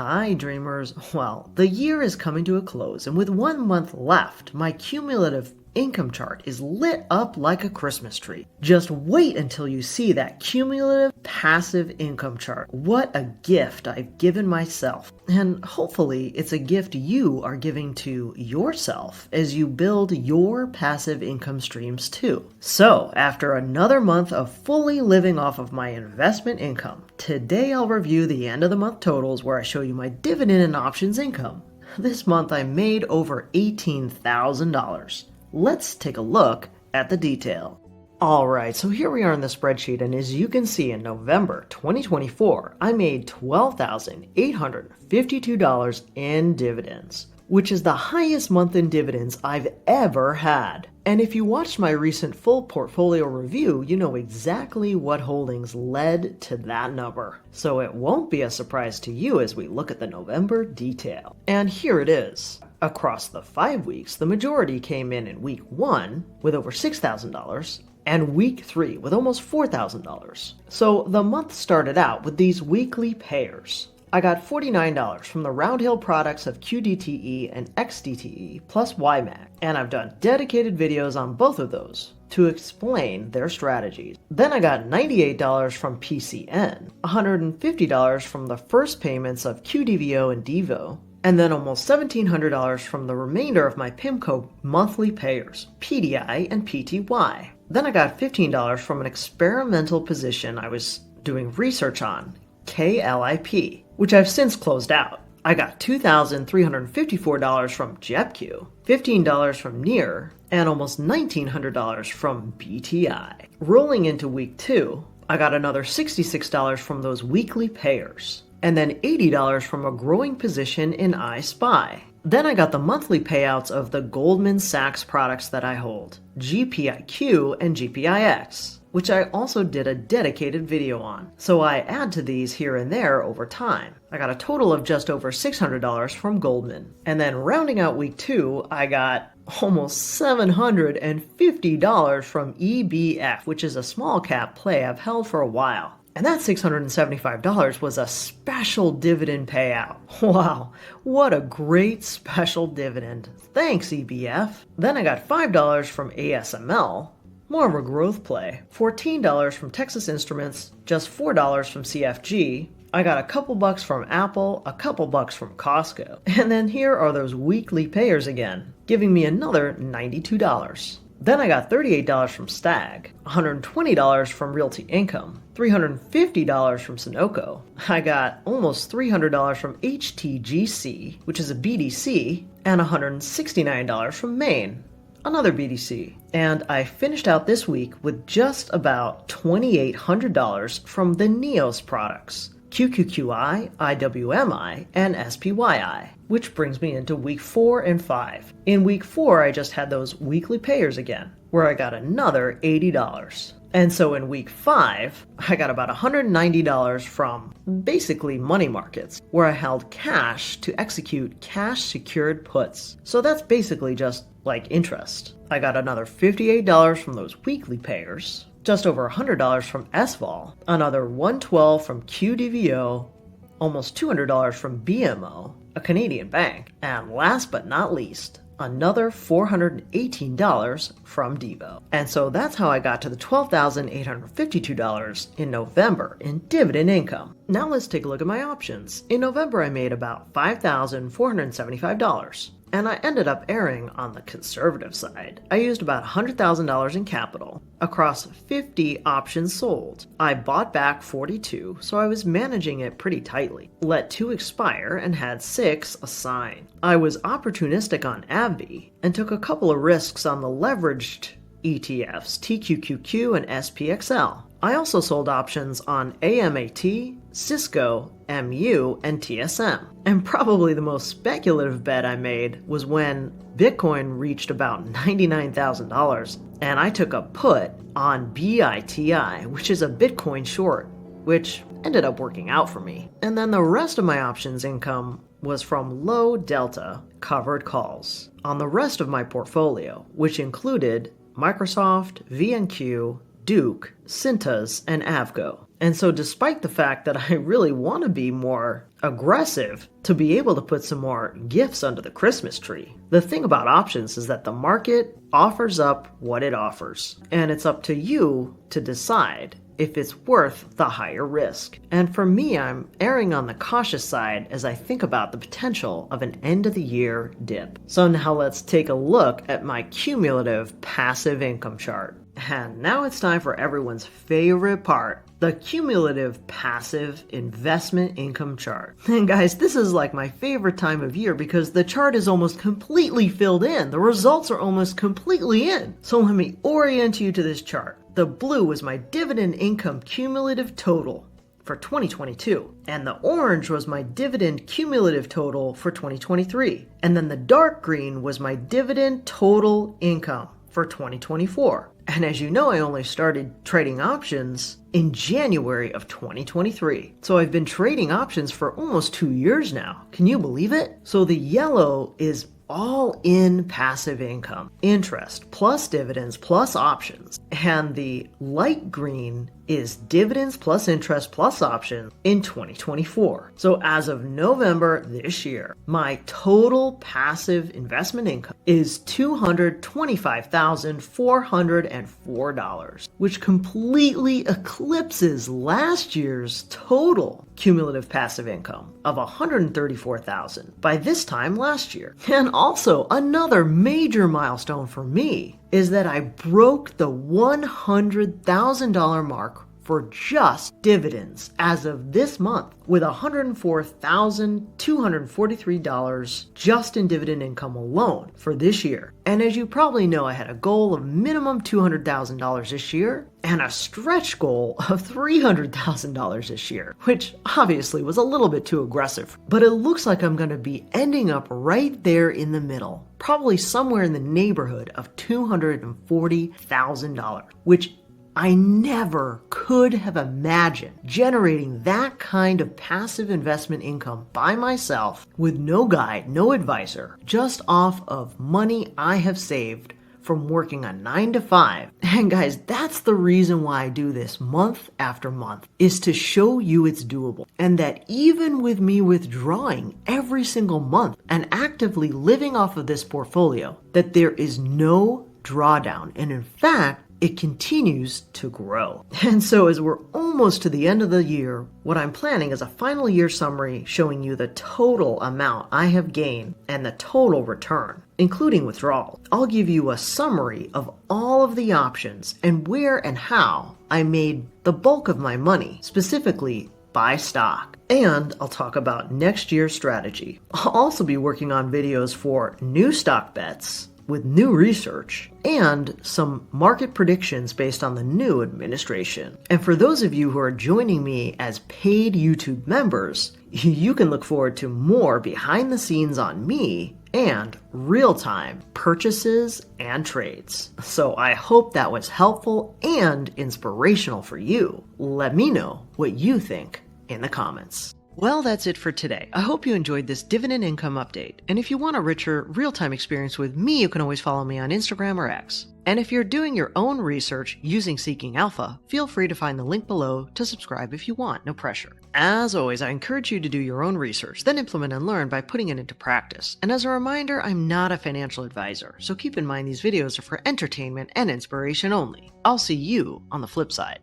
Hi, dreamers. Well, the year is coming to a close, and with 1 month left, my cumulative income chart is lit up like a Christmas tree. Just wait until you see that cumulative passive income chart. What a gift I've given myself. And hopefully, it's a gift you are giving to yourself as you build your passive income streams too. So, after another month of fully living off of my investment income, today I'll review the end of the month totals where I show you my dividend and options income. This month I made over $18,000. Let's take a look at the detail. Alright, so here we are in the spreadsheet, and as you can see, in November 2024, I made $12,852 in dividends, which is the highest month in dividends I've ever had. And if you watched my recent full portfolio review, you know exactly what holdings led to that number. So it won't be a surprise to you as we look at the November detail. And here it is. Across the 5 weeks, the majority came in week 1 with over $6,000 and week 3 with almost $4,000. So the month started out with these weekly payers. I got $49 from the Roundhill products of QDTE and XDTE plus YMAC, and I've done dedicated videos on both of those to explain their strategies. Then I got $98 from PCN, $150 from the first payments of QDVO and DEVO, and then almost $1,700 from the remainder of my PIMCO monthly payers, PDI and PTY. Then I got $15 from an experimental position I was doing research on, KLIP, which I've since closed out. I got $2,354 from JEPQ, $15 from NEAR, and almost $1,900 from BTI. Rolling into week 2, I got another $66 from those weekly payers, and then $80 from a growing position in iSpy. Then I got the monthly payouts of the Goldman Sachs products that I hold, GPIQ and GPIX, which I also did a dedicated video on. So I add to these here and there over time. I got a total of just over $600 from Goldman. And then rounding out week 2, I got almost $750 from EBF, which is a small cap play I've held for a while. And that $675 was a special dividend payout. Wow, what a great special dividend. Thanks, EBF. Then I got $5 from ASML, more of a growth play, $14 from Texas Instruments, just $4 from CFG. I got a couple bucks from Apple, a couple bucks from Costco. And then here are those weekly payers again, giving me another $92. Then I got $38 from Stag, $120 from Realty Income, $350 from Sunoco. I got almost $300 from HTGC, which is a BDC, and $169 from Maine, another BDC. And I finished out this week with just about $2,800 from the NEOS products, QQQI, IWMI, and SPYI, which brings me into week 4 and 5. In week 4, I just had those weekly payers again, where I got another $80. And so in week 5, I got about $190 from basically money markets, where I held cash to execute cash secured puts. So that's basically just like interest. I got another $58 from those weekly payers, just over $100 from SVOL, another $112 from QDVO, almost $200 from BMO, a Canadian bank, and last but not least, another $418 from DEVO. And so that's how I got to the $12,852 in November in dividend income. Now let's take a look at my options. In November, I made about $5,475. And I ended up erring on the conservative side. I used about $100,000 in capital across 50 options sold. I bought back 42, so I was managing it pretty tightly. Let 2 expire and had 6 assigned. I was opportunistic on AbbVie and took a couple of risks on the leveraged ETFs, TQQQ and SPXL. I also sold options on AMAT, Cisco, MU, and TSM. And probably the most speculative bet I made was when Bitcoin reached about $99,000, and I took a put on BITI, which is a Bitcoin short, which ended up working out for me. And then the rest of my options income was from low delta covered calls on the rest of my portfolio, which included Microsoft, VNQ, Duke, Cintas, and Avgo. And so despite the fact that I really want to be more aggressive to be able to put some more gifts under the Christmas tree, the thing about options is that the market offers up what it offers, and it's up to you to decide if it's worth the higher risk. And for me, I'm erring on the cautious side as I think about the potential of an end-of-the-year dip. So now let's take a look at my cumulative passive income chart. And now it's time for everyone's favorite part, the cumulative passive investment income chart. And guys, this is like my favorite time of year because the chart is almost completely filled in. The results are almost completely in. So let me orient you to this chart. The blue was my dividend income cumulative total for 2022, and the orange was my dividend cumulative total for 2023, and then the dark green was my dividend total income for 2024. And as you know, I only started trading options in January of 2023. So I've been trading options for almost 2 years now. Can you believe it? So the yellow is all in passive income, interest plus dividends plus options. And the light green is dividends plus interest plus options in 2024. So as of November this year, my total passive investment income is $225,404, which completely eclipses last year's total cumulative passive income of $134,000 by this time last year. And also another major milestone for me is that I broke the $100,000 mark for just dividends as of this month, with $104,243 just in dividend income alone for this year. And as you probably know, I had a goal of minimum $200,000 this year and a stretch goal of $300,000 this year, which obviously was a little bit too aggressive. But it looks like I'm going to be ending up right there in the middle, probably somewhere in the neighborhood of $240,000, which I never could have imagined generating that kind of passive investment income by myself with no guide, no advisor, just off of money I have saved from working a 9 to 5. And guys, that's the reason why I do this month after month, is to show you it's doable. And that even with me withdrawing every single month and actively living off of this portfolio, that there is no drawdown. And in fact, it continues to grow. And so as we're almost to the end of the year, what I'm planning is a final year summary showing you the total amount I have gained and the total return, including withdrawal. I'll give you a summary of all of the options and where and how I made the bulk of my money, specifically by stock. And I'll talk about next year's strategy. I'll also be working on videos for new stock bets with new research and some market predictions based on the new administration. And for those of you who are joining me as paid YouTube members, you can look forward to more behind the scenes on me and real-time purchases and trades. So I hope that was helpful and inspirational for you. Let me know what you think in the comments. Well, that's it for today. I hope you enjoyed this dividend income update. And if you want a richer, real-time experience with me, you can always follow me on Instagram or X. And if you're doing your own research using Seeking Alpha, feel free to find the link below to subscribe if you want, no pressure. As always, I encourage you to do your own research, then implement and learn by putting it into practice. And as a reminder, I'm not a financial advisor, so keep in mind these videos are for entertainment and inspiration only. I'll see you on the flip side.